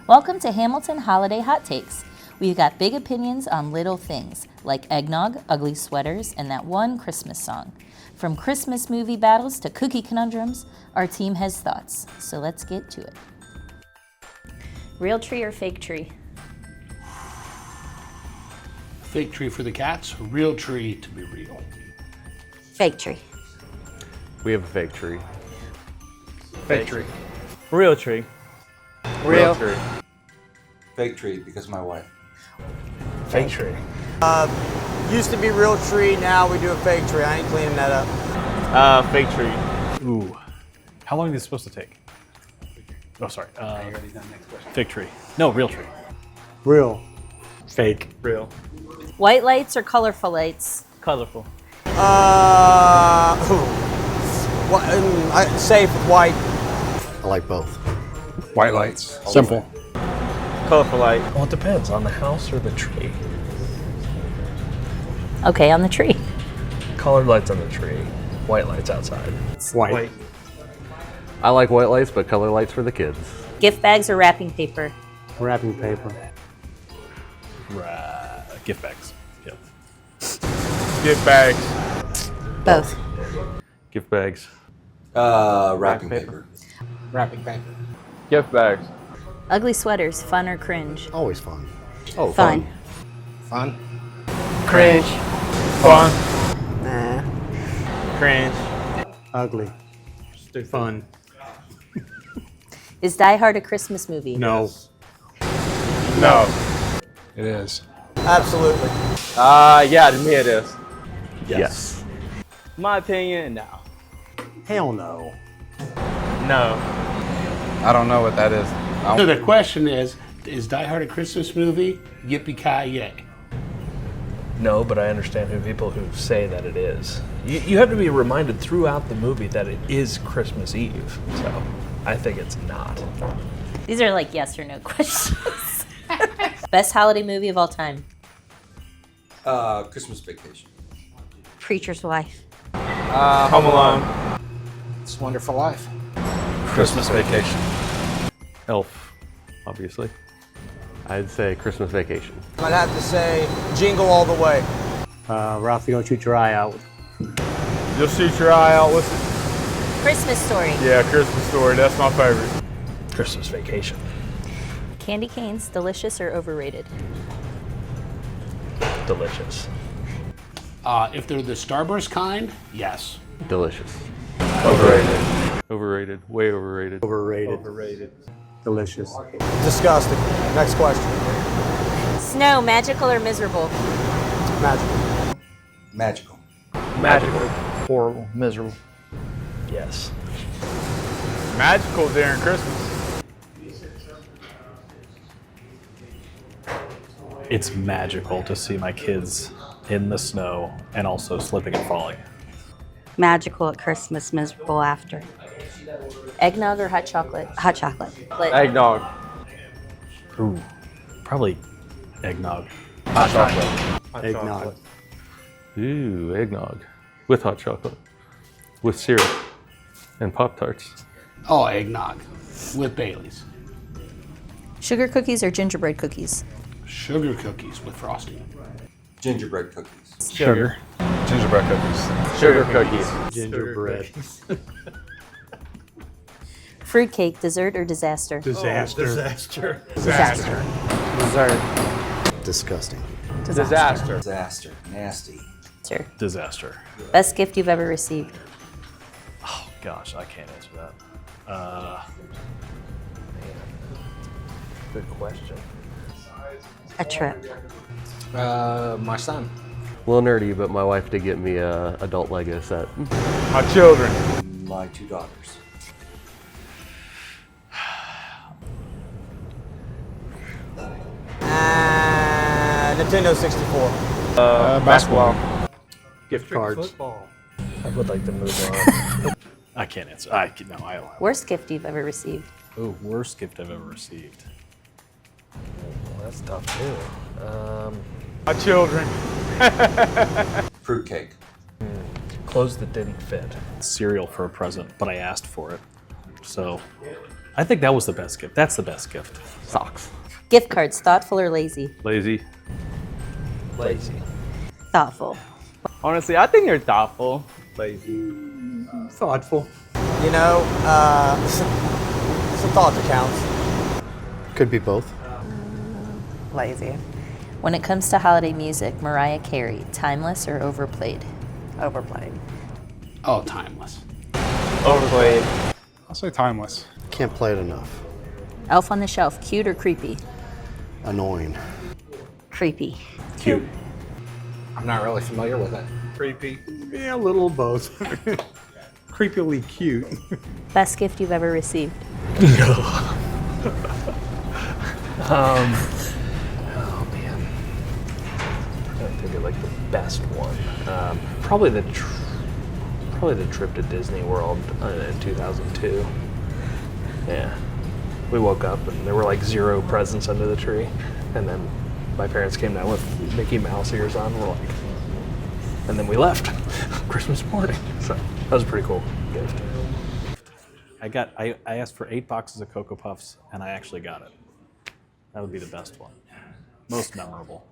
Welcome to Hamilton Holiday Hot Takes. We've got big opinions on little things, like eggnog, ugly sweaters, and that one Christmas song. From Christmas movie battles to cookie conundrums, our team has thoughts, so let's get to it. Real tree or fake tree? Fake tree for the cats, real tree to be real. Fake tree. We have a fake tree. Fake tree. Real tree. Real tree. Fake tree because of my wife. Fake tree. Used to be real tree, now we do a fake tree. I ain't cleaning that up. Fake tree. Ooh. How long is this supposed to take? Oh, sorry. Fake tree. No, real tree. Real. Fake. Real. White lights or colorful lights? Colorful. Safe white. I like both. White lights. Simple. Colorful light. Well, it depends on the house or the tree. Okay, on the tree. Colored lights on the tree. White lights outside. White. I like white lights, but color lights for the kids. Gift bags or wrapping paper? Wrapping paper. Gift bags. Yep. Gift bags. Both. Gift bags. Wrapping paper. Wrapping paper. Gift bags. Ugly sweaters, fun or cringe? Always fun. Oh, Fun. Fun? Cringe. Fun. Nah. Cringe. Ugly. Fun. Is Die Hard a Christmas movie? No. No. It is. Absolutely. Yeah, to me it is. Yes. My opinion, no. Hell no. No. I don't know what that is. So the question is Die Hard a Christmas movie? Yippee-ki-yay. No, but I understand people who say that it is. You have to be reminded throughout the movie that it is Christmas Eve. So I think it's not. These are like yes or no questions. Best holiday movie of all time? Christmas Vacation. Preacher's Wife. Home Alone. It's a Wonderful Life. Christmas Vacation. Elf, obviously. I'd say Christmas Vacation. I'd have to say Jingle All the Way. Ralphie, don't shoot your eye out. You'll shoot your eye out. What's it? Christmas Story. Yeah, Christmas Story. That's my favorite. Christmas Vacation. Candy canes, delicious or overrated? Delicious. If they're the Starburst kind, yes. Delicious. Overrated. Overrated. Way overrated. Overrated. Delicious. Disgusting. Next question. Snow, magical or miserable? Magical. Magical. Magical. Horrible. Miserable. Yes. Magical during Christmas. It's magical to see my kids in the snow and also slipping and falling. Magical at Christmas, miserable after. Eggnog or hot chocolate? Hot chocolate. Eggnog. Ooh, probably eggnog. Hot chocolate. Eggnog. Ooh, eggnog. With hot chocolate. With syrup. And Pop-Tarts. Oh, eggnog with Baileys. Sugar cookies or gingerbread cookies? Sugar cookies with frosting. Gingerbread cookies. Sugar. Gingerbread cookies. Sugar cookies. Gingerbread. Fruitcake, dessert or disaster? Disaster. Disaster. Dessert. Disgusting. Disaster. Disaster. Nasty. Sure. Disaster. Best gift you've ever received? Oh gosh, I can't answer that. Good question. A trip. My son. A little nerdy, but my wife did get me a adult Lego set. My children. My two daughters. Nintendo 64. Basketball. Gift cards. I would like to move on. I can't answer. I allow it. Worst gift you've ever received? Ooh, worst gift I've ever received. Well, that's tough too. My children. Fruitcake. Clothes that didn't fit. Cereal for a present, but I asked for it. So I think that was the best gift. That's the best gift. Socks. Gift cards, thoughtful or lazy? Lazy. Lazy. Thoughtful. Honestly, I think you're thoughtful. Lazy. Thoughtful. You know, it's the thought that counts. Could be both. Lazy. When it comes to holiday music, Mariah Carey, timeless or overplayed? Overplayed. Oh, timeless. Overplayed. I'll say timeless. Can't play it enough. Elf on the Shelf, cute or creepy? Annoying. Creepy. Cute. I'm not really familiar with it. Creepy. Yeah, a little of both. Creepily cute. Best gift you've ever received? Oh man, I don't think of like the best one. Probably the trip to Disney World in 2002. Yeah, we woke up and there were like 0 presents under the tree, and then my parents came down with Mickey Mouse ears on. We're like, and then we left Christmas morning. So that was a pretty cool gift. I asked for 8 boxes of Cocoa Puffs, and I actually got it. That would be the best one. Most memorable.